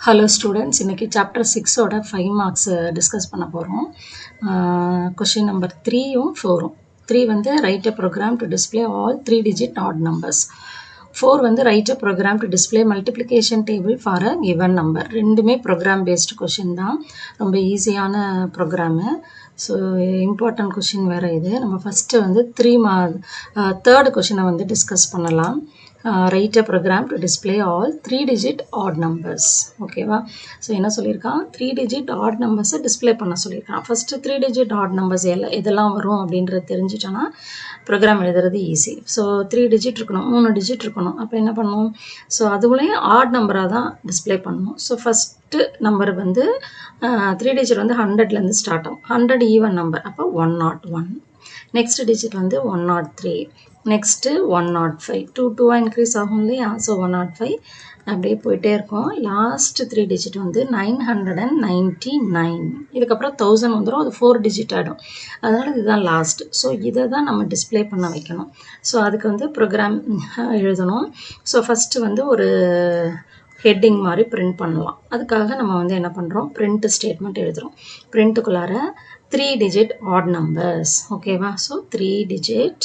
Hello students, இன்னைக்கு chapter 6 ஓட 5 marks discuss பண்ண போறோம். Question number 3ம் 4ம். 3 வந்து write a program to display all 3 digit odd numbers. 4 வந்து write a program to display multiplication table for a given number. ரெண்டுமே program based question தான். ரொம்ப ஈஸியான program. So important question வேற இது. நம்ம first வந்து third question வந்து discuss பண்ணலாம். Write a program to display all 3 digit odd numbers. Okay va? So என்ன சொல்லிருக்கான் 3 digit odd numbers display பண்ண சொல்லிருக்கான். First 3 digit odd numbers எதெல்லாம் வரும் அப்படின்றது தெரிஞ்சிட்டனா program எழுதுறது easy. So 3 digit இருக்கணும் 3 digit இருக்கணும். அப்ப என்ன பண்ணணும்? So அதுக்குள்ளேயே odd number-ஆ தான் display பண்ணணும். So first number வந்து 3 digit வந்து 100ல இருந்து ஸ்டார்ட் ஆகும். 100 even number. அப்ப 101. Next digit வந்து 103. Next 105. 2 increase ஆகும் இல்லையா? So 105 அப்படியே போயிட்டே இருக்கும். லாஸ்ட் 3 digit வந்து 999. இதுக்கப்புறம் 1000 வந்துடும். அது 4 digit ஆகிடும். அதனால இதுதான் லாஸ்ட். ஸோ இதை தான் நம்ம டிஸ்பிளே பண்ண வைக்கணும். ஸோ அதுக்கு வந்து ப்ரோக்ராம் எழுதணும். ஸோ ஃபஸ்ட்டு வந்து ஒரு ஹெட்டிங் மாதிரி பிரிண்ட் பண்ணலாம். அதுக்காக நம்ம வந்து என்ன பண்ணுறோம் பிரிண்ட் ஸ்டேட்மெண்ட் எழுதுகிறோம். பிரிண்ட்டுக்குள்ளார 3 digit odd numbers. ஓகேவா? So 3 digit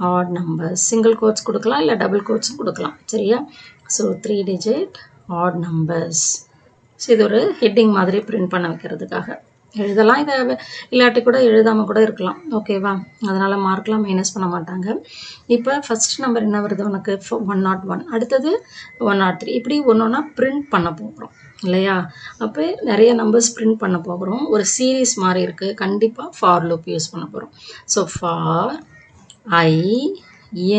odd numbers. Single quotes கொடுக்கலாம் இல்லை டபுள் quotes கொடுக்கலாம். சரியா? So 3 digit odd numbers. So இது ஒரு ஹெட்டிங் மாதிரி பிரிண்ட் பண்ண வைக்கிறதுக்காக எழுதலாம். இதை இல்லாட்டி கூட எழுதாமல் கூட இருக்கலாம். ஓகேவா? அதனால் மார்க்லாம் மைனஸ் பண்ண மாட்டாங்க. இப்போ ஃபஸ்ட் நம்பர் என்ன வருது உனக்கு 101. அடுத்தது 103. இப்படி ஒன்றா பிரிண்ட் பண்ண போகிறோம் இல்லையா? அப்போ நிறைய நம்பர்ஸ் பிரிண்ட் பண்ண போகிறோம். ஒரு சீரீஸ் மாதிரி இருக்குது. கண்டிப்பாக ஃபார் லூப் யூஸ் பண்ண போகிறோம். So for I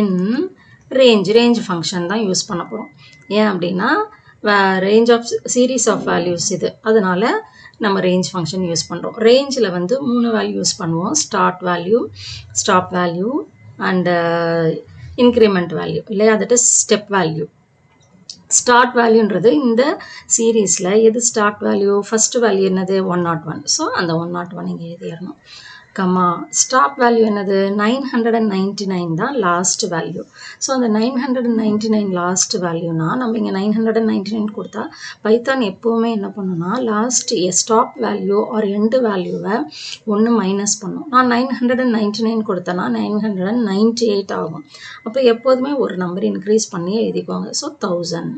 in range function தான் யூஸ் பண்ண போகிறோம். ஏன் அப்படின்னா range of series of values இது. அதனால நம்ம ரேஞ்ச் ஃபங்க்ஷன் யூஸ் பண்ணுறோம். ரேஞ்சில் வந்து 3 வேல்யூ யூஸ் பண்ணுவோம். Start value, stop value and increment value இல்லையா? That is step value. Start வேல்யூன்றது இந்த சீரீஸில் எது ஸ்டார்ட் வேல்யூ? ஃபர்ஸ்ட் வேல்யூ என்னது? 101. ஸோ அந்த 101 இங்கே எழுதிடணும். கமா ஸ்டாப் வேல்யூ என்னது? 999 தான் லாஸ்ட் வேல்யூ. ஸோ அந்த 999 லாஸ்ட் வேல்யூனா நம்ம இங்கே 999 கொடுத்தா பைத்தான் எப்போவுமே என்ன பண்ணுன்னா last stop value or end வேல்யூவை ஒன்று மைனஸ் பண்ணும். நான் 999 கொடுத்தேன்னா 998 ஆகும். அப்போ எப்போதுமே ஒரு நம்பர் இன்க்ரீஸ் பண்ணி எழுதிக்குவாங்க. ஸோ 1000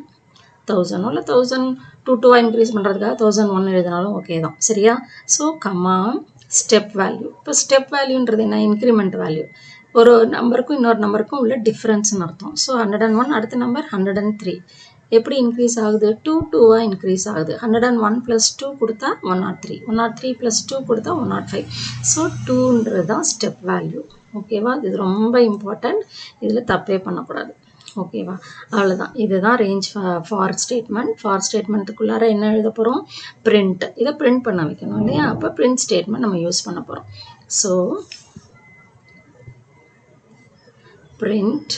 இல்லை 1002 இன்க்ரீஸ் பண்ணுறதுக்காக 1001 எழுதினாலும் ஓகே தான். சரியா? So comma step value. இப்போ ஸ்டெப் வேல்யூன்றது என்ன? Increment value. ஒரு நம்பருக்கும் இன்னொரு நம்பருக்கும் உள்ள டிஃப்ரென்ஸ்னு அர்த்தம். ஸோ 101 அடுத்த நம்பர் 103. எப்படி இன்க்ரீஸ் ஆகுது? 2 இன்க்ரீஸ் ஆகுது. 101 + 2 கொடுத்தா 103. 103 + 2 கொடுத்தா 105. ஸோ 2ன்றது தான் ஸ்டெப் வேல்யூ. ஓகேவா? இது ரொம்ப இம்பார்ட்டண்ட். இதில் தப்பே பண்ணக்கூடாது. ஓகேவா? அவ்வளோதான். இதுதான் ரேஞ்ச் ஃபார் ஸ்டேட்மெண்ட். ஃபார் ஸ்டேட்மெண்ட்டுக்குள்ளார என்ன எழுத போகிறோம்? பிரிண்ட். இதை பிரிண்ட் பண்ண வைக்கணும் இல்லையா? அப்போ பிரிண்ட் ஸ்டேட்மெண்ட் நம்ம யூஸ் பண்ண போகிறோம். ஸோ பிரிண்ட்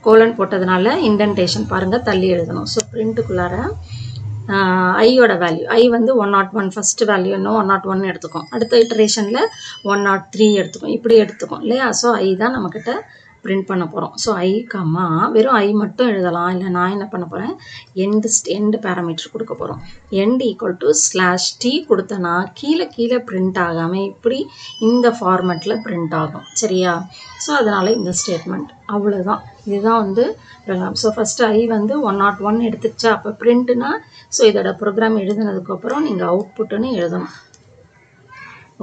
கோலன் போட்டதுனால இண்டென்டேஷன் பாருங்கள் தள்ளி எழுதணும். ஸோ பிரிண்ட்டுக்குள்ளார ஐயோட வேல்யூ ஐ வந்து 101 ஃபர்ஸ்ட் வேல்யூ இன்னும் 101 எடுத்துக்கும். அடுத்த இட்டரேஷனில் 103 எடுத்துக்கும். இப்படி எடுத்துக்கும் இல்லையா? ஸோ ஐ தான் நம்மக்கிட்ட பிரிண்ட் பண்ண போகிறோம். ஸோ ஐ கம்மா வெறும் ஐ மட்டும் எழுதலாம். இல்லை நான் என்ன பண்ண போகிறேன் எண்டு பேராமீட்டர் கொடுக்க போகிறோம். எண்ட் =/t கொடுத்தனா கீழே பிரிண்ட் ஆகாமல் இப்படி இந்த ஃபார்மேட்டில் பிரிண்ட் ஆகும். சரியா? ஸோ அதனால் இந்த ஸ்டேட்மெண்ட் அவ்வளோதான். இதுதான் வந்து ப்ரோக்ராம். ஸோ ஃபஸ்ட்டு ஐ வந்து 101 எடுத்துச்சா? அப்போ பிரிண்ட்னா ஸோ இதோட ப்ரோக்ராம் எழுதுனதுக்கப்புறம் நீங்கள் அவுட்புட்டுன்னு எழுதணும்.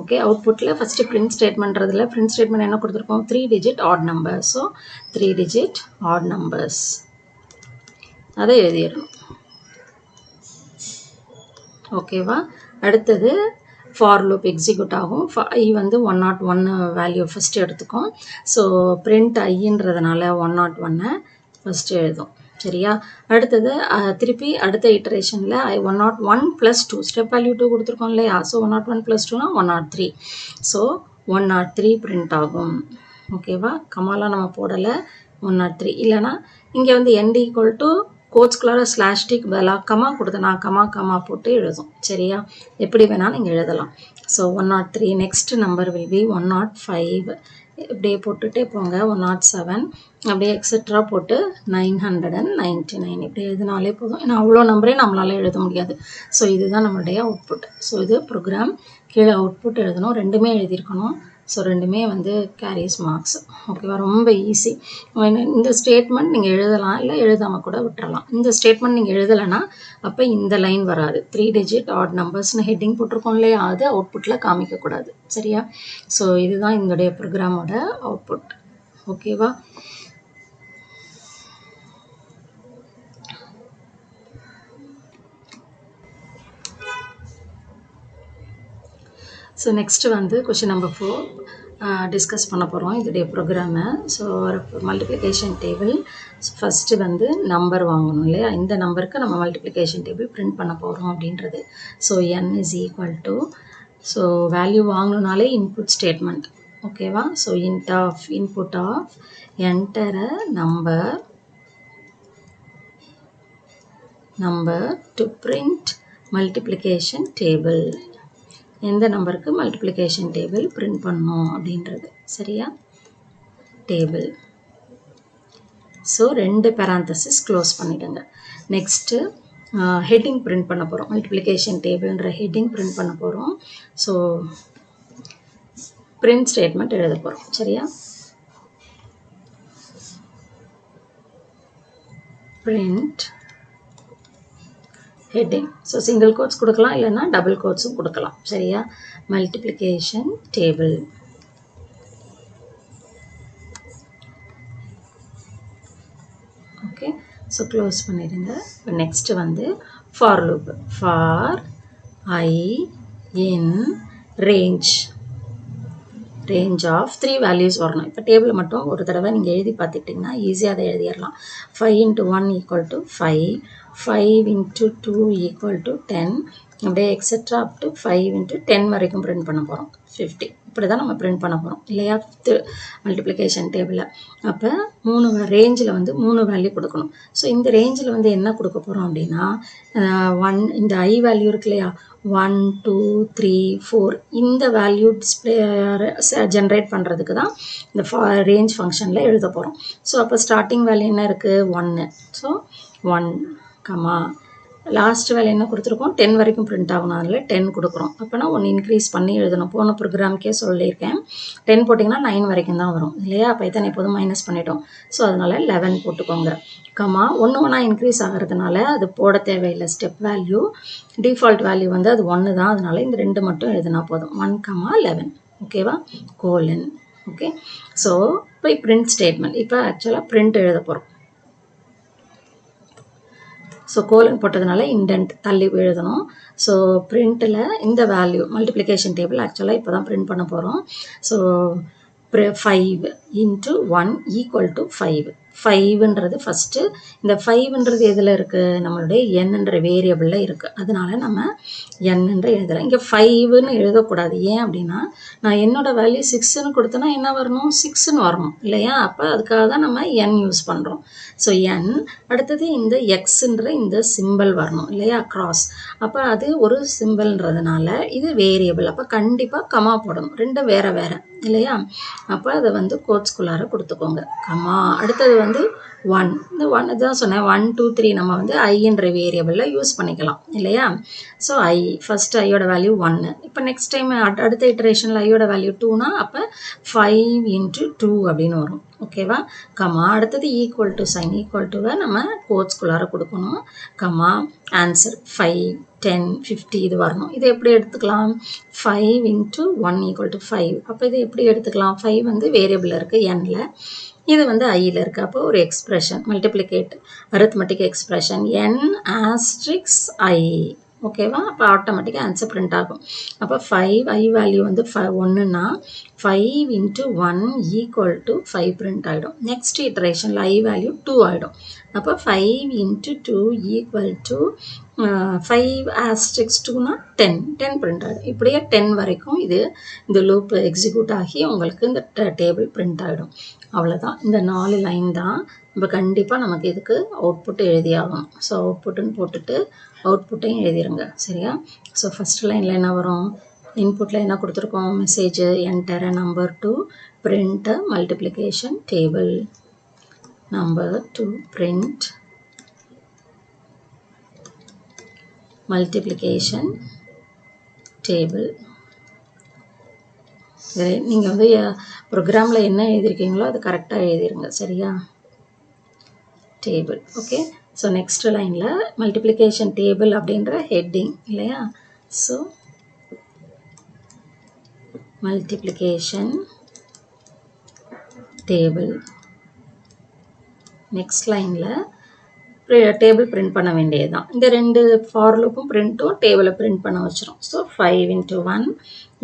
ஓகே, அவுட்புட்டில் ஃபஸ்ட்டு பிரிண்ட் ஸ்டேட்மெண்ட்றதுல பிரிண்ட் ஸ்டேட்மெண்ட் என்ன கொடுத்துருக்கோம்? 3 digit odd numbers. So 3 digit odd numbers அதை எழுதிடணும். ஓகேவா? அடுத்தது ஃபார் லூப் எக்ஸிக்யூட் ஆகும். ஐ வந்து 101 வேல்யூ ஃபஸ்ட்டு எடுத்துக்கும். ஸோ பிரிண்ட் ஐன்றதுனால 101 ஃபஸ்ட்டு எழுதும். சரியா? அடுத்தது திருப்பி அடுத்த இட்டரேஷனில் 101 + 2 ஸ்டெப் வேல்யூ 2 கொடுத்துருக்கோம் இல்லையா? ஸோ 101 + 2னா 103. ஸோ 103 பிரிண்ட் ஆகும். ஓகேவா? கமாலாம் நம்ம போடலை. 103 இல்லைனா இங்கே வந்து எண்ட் கோட்ஸ்குள்ளார /t பதிலாக கமா கொடுத்தனா கமா போட்டு எழுதும். சரியா? எப்படி வேணாலும் நீங்கள் எழுதலாம். So 103. Next number will be 105. இப்படியே போட்டுகிட்டே போங்க. 107 அப்படியே எக்ஸெட்ரா போட்டு 999 இப்படி எழுதினாலே போதும். ஏன்னா அவ்வளோ நம்பரே நம்மளால் எழுத முடியாது. ஸோ இதுதான் நம்மளுடைய அவுட்புட். ஸோ இது ப்ரோக்ராம். கீழே அவுட்புட் எழுதணும், ரெண்டுமே எழுதியிருக்கணும். ஸோ ரெண்டுமே வந்து கேரிஸ் மார்க்ஸ். ஓகேவா, ரொம்ப ஈஸி. இந்த ஸ்டேட்மெண்ட் நீங்கள் எழுதலாம், இல்லை எழுதாமல் கூட விட்டுறலாம். இந்த ஸ்டேட்மெண்ட் நீங்கள் எழுதலைன்னா அப்போ இந்த லைன் வராது. 3 டிஜிட் ஆட் நம்பர்ஸ்னு ஹெட்டிங் போட்டிருக்கோம் இல்லையா, அது அவுட்புட்டில் காமிக்கக்கூடாது. சரியா? ஸோ இதுதான் இதனுடைய ப்ரோக்ராமோட அவுட்புட். ஓகேவா? ஸோ நெக்ஸ்ட்டு வந்து கொஷின் நம்பர் 4 டிஸ்கஸ் பண்ண போகிறோம் இதோடைய ப்ரோக்ராமை. ஸோ மல்டிப்ளிகேஷன் டேபிள் ஃபஸ்ட்டு வந்து நம்பர் வாங்கணும் இல்லையா, இந்த நம்பருக்கு நம்ம மல்டிப்ளிகேஷன் டேபிள் பிரிண்ட் பண்ண போகிறோம் அப்படின்றது. So n is equal to, so value வாங்கணுனாலே இன்புட் ஸ்டேட்மெண்ட். ஓகேவா? So input of enter a number to print multiplication table. எந்த நம்பருக்கு மல்டிப்ளிகேஷன் டேபிள் பிரிண்ட் பண்ணணும் அப்படின்றது. சரியா? டேபிள். ஸோ 2 பேராந்தசிஸ் க்ளோஸ் பண்ணிவிடுங்க. நெக்ஸ்ட்டு ஹெட்டிங் பிரிண்ட் பண்ண போகிறோம். மல்டிப்ளிகேஷன் டேபிள்ன்ற ஹெட்டிங் பிரிண்ட் பண்ண போகிறோம். ஸோ பிரிண்ட் ஸ்டேட்மெண்ட் எழுத போகிறோம். சரியா? Print heading. So single quotes கொடுக்கலாம், இல்லைன்னா டபுள் கோட்ஸும் கொடுக்கலாம். சரியா? Multiplication table. Okay, so close பண்ணிடுங்க. இப்போ நெக்ஸ்ட்டு வந்து for loop. For I in range of 3 values வரணும். இப்போ டேபிள் மட்டும் ஒரு தடவை நீங்கள் எழுதி பார்த்துக்கிட்டிங்கன்னா ஈஸியாக அதை எழுதிடலாம். 5 × 1 = 5, 5 × 2 = 10, அப்படியே எக்ஸெட்ரா அப் டு 5 × 10 வரைக்கும் பிரிண்ட் பண்ண போகிறோம். 50 இப்படி தான் நம்ம பிரிண்ட் பண்ண போகிறோம் இல்லையா, மல்டிப்ளிகேஷன் டேபிளில். அப்போ 3 ரேஞ்சில் வந்து 3 வேல்யூ கொடுக்கணும். ஸோ இந்த ரேஞ்சில் வந்து என்ன கொடுக்க போகிறோம் அப்படின்னா, 1 இந்த I வேல்யூ இருக்கு இல்லையா, 1 2 3 4 இந்த வேல்யூ டிஸ்பிளே ஜென்ரேட் பண்ணுறதுக்கு தான் இந்த ரேஞ்ச் ஃபங்க்ஷனில் எழுத போகிறோம். ஸோ அப்போ ஸ்டார்டிங் வேல்யூ என்ன இருக்குது, 1. ஸோ 1, லாஸ்ட் வேல்யூ என்ன கொடுத்துருக்கோம், 10 வரைக்கும் பிரிண்ட் ஆகணும். அதில் 10 கொடுக்குறோம். அப்போனா 1 இன்க்ரீஸ் பண்ணி எழுதணும். போன ப்ரோக்ராம்க்கே சொல்லியிருக்கேன், 10 போட்டிங்கன்னா 9 வரைக்கும் தான் வரும் இல்லையா. அப்போ இத்தனை எப்போதும் மைனஸ் பண்ணிட்டோம். ஸோ அதனால் 11 போட்டுக்கோங்க. ஒன்று ஒன்றா இன்க்ரீஸ் ஆகிறதுனால அது போட தேவையில்லை. ஸ்டெப் வேல்யூ டிஃபால்ட் வேல்யூ வந்து அது 1 தான். அதனால் இந்த 2 மட்டும் எழுதினா போதும். 1, 11. ஓகேவா, கோலன். ஓகே, ஸோ இப்போ பிரிண்ட் ஸ்டேட்மெண்ட். இப்போ ஆக்சுவலாக பிரிண்ட் எழுத போகிறோம். ஸோ கோலன் போட்டதுனால இண்டென்ட் தள்ளி எழுதணும். ஸோ பிரிண்ட்டில் இந்த வேல்யூ மல்டிப்ளிகேஷன் டேபிள் ஆக்சுவலாக இப்போ தான் பிரிண்ட் பண்ண போகிறோம். ஸோ 5 × 1 = 5. 5ன்றது ஃபஸ்ட்டு. இந்த 5ன்றது எதில் இருக்குது, நம்மளுடைய என்னன்ற வேரியபிளில் இருக்குது. அதனால நம்ம என்னன்ற எழுதலாம். இங்கே 5ன்னு எழுதக்கூடாது. ஏன் அப்படின்னா, நான் என்னோட வேல்யூ 6ன்னு கொடுத்தேன்னா என்ன வரணும், 6ன்னு வரணும் இல்லையா. அப்போ அதுக்காக தான் நம்ம n யூஸ் பண்ணுறோம். ஸோ n அடுத்தது இந்த எக்ஸுன்ற இந்த சிம்பிள் வரணும் இல்லையா, கிராஸ். அப்போ அது ஒரு சிம்பிள்ன்றதுனால இது வேரியபிள். அப்போ கண்டிப்பாக கமா போடணும். ரெண்டும் வேறு வேறு இல்லையா. அப்போ அதை வந்து கோட்ஸ்குள்ளார கொடுத்துக்கோங்க. அடுத்தது வந்து 1. இந்த 1 தான் சொன்னேன், 1 2 3 நம்ம வந்து ஐன்ற வேரியபிளில் யூஸ் பண்ணிக்கலாம் இல்லையா. ஸோ ஃபஸ்ட்டு ஐயோட வேல்யூ 1. இப்போ நெக்ஸ்ட் டைம் அடுத்த இட்டரேஷனில் ஐயோட வேல்யூ 2னா அப்போ 5 × 2 அப்படின்னு வரும். ஓகேவா. அடுத்தது ஈக்குவல் டு சைன். ஈக்குவல் டுவை நம்ம கோட்ஸ்குள்ளார கொடுக்கணும். ஆன்சர் 5 10 50 இது வரணும். இது எப்படி எடுத்துக்கலாம், 5 × 1 = 5. அப்போ இது எப்படி எடுத்துக்கலாம், 5 வந்து வேரியபிளில் இருக்குது nல, இது வந்து ஐயில் இருக்குது. அப்போ ஒரு expression multiplicate arithmetic expression n*i. ஓகேவா. அப்போ ஆட்டோமேட்டிக்காக ஆன்சர் பிரிண்ட் ஆகும். அப்போ 5 ஐ வேல்யூ வந்து 1ன்னா 5 × 1 = 5 பிரிண்ட் ஆகிடும். நெக்ஸ்ட் இட்டரேஷனில் ஐ வேல்யூ 2 ஆகிடும். அப்போ 5 × 2 = 5 2னா 10 பிரிண்ட் ஆகிடும். இப்படியே 10 வரைக்கும் இந்த லூப் எக்ஸிக்யூட் ஆகி உங்களுக்கு இந்த டேபிள் பிரிண்ட் ஆகிடும். அவ்வளோதான். இந்த 4 லைன் தான். இப்போ கண்டிப்பாக நமக்கு இதுக்கு அவுட்புட் எழுதியாகணும். ஸோ அவுட்புட்டுன்னு போட்டுட்டு அவுட்புட்டையும் எழுதிருங்க. சரியா. ஸோ ஃபஸ்ட் லைனில் என்ன வரும், இன்புட்டில் என்ன கொடுத்துருக்கோம், message enter number to print multiplication table. Number 2, print multiplication table. நீங்கள் வந்து ப்ரோக்ராமில் என்ன எழுதியிருக்கீங்களோ அது கரெக்டாக எழுதிருங்க, சரியா? டேபிள். ஓகே, ஸோ நெக்ஸ்ட் லைனில் மல்டிப்ளிகேஷன் டேபிள் அப்படின்ற ஹெட்டிங் இல்லையா? So multiplication table. நெக்ஸ்ட் லைனில் டேபிள் பிரிண்ட் பண்ண வேண்டியது தான். இந்த ரெண்டு ஃபார் லூப்பும் பிரிண்ட்டும் டேபிளை பிரிண்ட் பண்ண வச்சிரும். So 5 into 1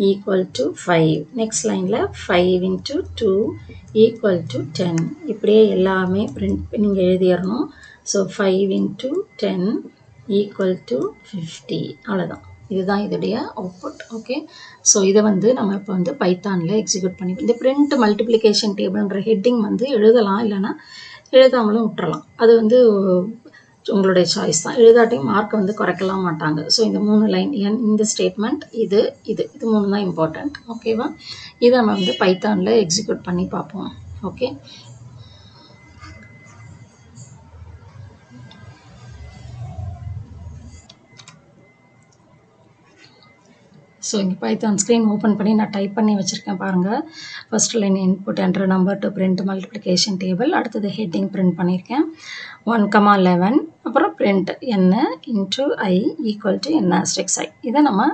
equal to 5. Next லைனில் 5 into 2 equal to 10. இப்படியே எல்லாமே பிரிண்ட் நீங்கள் எழுதிடணும். So 5 into 10 equal to 50. அவ்வளோதான், இதுதான் இதோடைய அவுட்புட். ஓகே, ஸோ இதை வந்து நம்ம இப்போ வந்து பைத்தானில் எக்ஸிக்யூட் பண்ணி இந்த பிரிண்ட் மல்டிப்ளிகேஷன் டேபிள்ன்ற ஹெட்டிங் வந்து எழுதலாம், இல்லைனா எழுதாமலும் விட்டுறலாம். அது வந்து உங்களுடைய சாய்ஸ் தான். எழுதாட்டையும் மார்க் வந்து குறைக்கலாம் மாட்டாங்க. ஸோ இந்த 3 லைன் இந்த ஸ்டேட்மெண்ட் இது 3 தான் இம்பார்ட்டண்ட். ஓகேவா? இதை நம்ம வந்து பைத்தானில் எக்ஸிக்யூட் பண்ணி பார்ப்போம். ஓகே, ஸோ இங்கே பைத்தான் ஸ்க்ரீன் ஓப்பன் பண்ணி நான் டைப் பண்ணி வச்சுருக்கேன் பாருங்கள். First line input enter number to print multiplication table. அடுத்தது ஹெட்டிங் பிரிண்ட் பண்ணியிருக்கேன் 1,11. அப்புறம் print n into i equal to n asterisk i. இதை நம்ம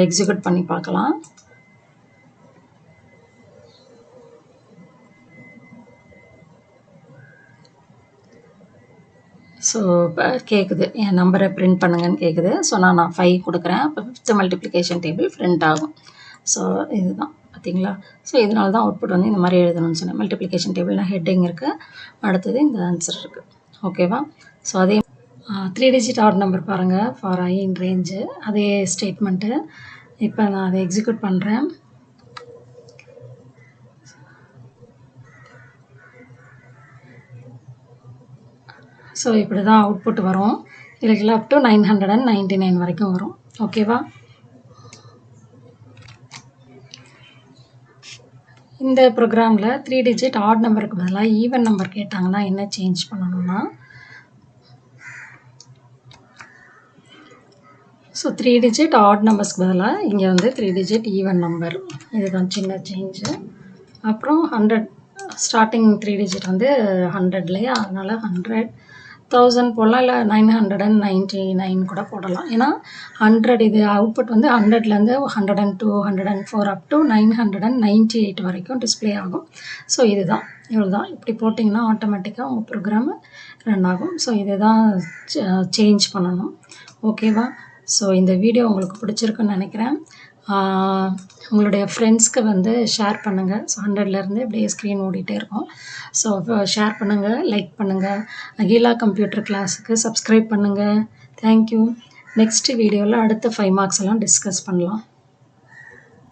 எக்ஸிக்யூட் பண்ணி பார்க்கலாம். ஸோ கேட்குது, என் நம்பரை பிரிண்ட் பண்ணுங்கன்னு கேட்குது. ஸோ நான் 5 கொடுக்குறேன். அப்போ 5th மல்டிப்ளிகேஷன் டேபிள் பிரிண்ட் ஆகும். ஸோ இதுதான் பார்த்தீங்களா? ஸோ இதனால தான் அவுட்புட் வந்து இந்த மாதிரி எழுதணும்னு சொன்னேன். மல்டிப்ளிகேஷன் டேபிள்னா ஹெட்டிங் இருக்குது, அடுத்தது இந்த ஆன்சர் இருக்குது. ஓகேவா? ஸோ அதே 3 டிஜிட் ஆட் நம்பர் பாருங்கள், ஃபார் ஐ இன் ரேஞ்சு. அதே ஸ்டேட்மெண்ட்டு இப்போ நான் அதை எக்ஸிக்யூட் பண்ணுறேன். ஸோ இப்படி தான் அவுட்புட் வரும். இதுக்கு அப் டு 999 வரைக்கும் வரும். ஓகேவா? இந்த ப்ரோக்ராமில் 3 டிஜிட் ஆட் நம்பருக்கு பதிலாக ஈவன் நம்பர் கேட்டாங்கன்னா என்ன சேஞ்ச் பண்ணணும்னா, ஸோ 3 டிஜிட் ஆட் நம்பர்ஸ்க்கு பதிலாக இங்கே வந்து 3 டிஜிட் ஈவன் நம்பர். இதுதான் சின்ன சேஞ்சு. அப்புறம் 100 ஸ்டார்டிங் 3 டிஜிட் வந்து 100 இல்லையா? அதனால் 100 1000 போடலாம், இல்லை 999 கூட போடலாம். ஏன்னா 100 இது அவுட்புட் வந்து 100லேருந்து 102 104 அப் டு 998 வரைக்கும் டிஸ்பிளே ஆகும். ஸோ இதுதான், இவ்வளோதான். இப்படி போட்டிங்கன்னா ஆட்டோமேட்டிக்காக உங்கள் ப்ரோக்ராமு ரன் ஆகும். ஸோ இதை தான் சேஞ்ச் பண்ணணும். ஓகேவா? ஸோ இந்த வீடியோ உங்களுக்கு பிடிச்சிருக்குன்னு நினைக்கிறேன். உங்களுடைய ஃப்ரெண்ட்ஸ்க்கு வந்து ஷேர் பண்ணுங்கள். ஸோ 100லேருந்து இப்படியே ஸ்க்ரீன் ஓடிட்டே இருக்கும். ஸோ ஷேர் பண்ணுங்கள், லைக் பண்ணுங்கள். அகிலா கம்ப்யூட்டர் கிளாஸுக்கு சப்ஸ்கிரைப் பண்ணுங்கள். தேங்க்யூ. நெக்ஸ்ட் வீடியோவில் அடுத்த 5 மார்க்ஸ் எல்லாம் டிஸ்கஸ் பண்ணலாம்.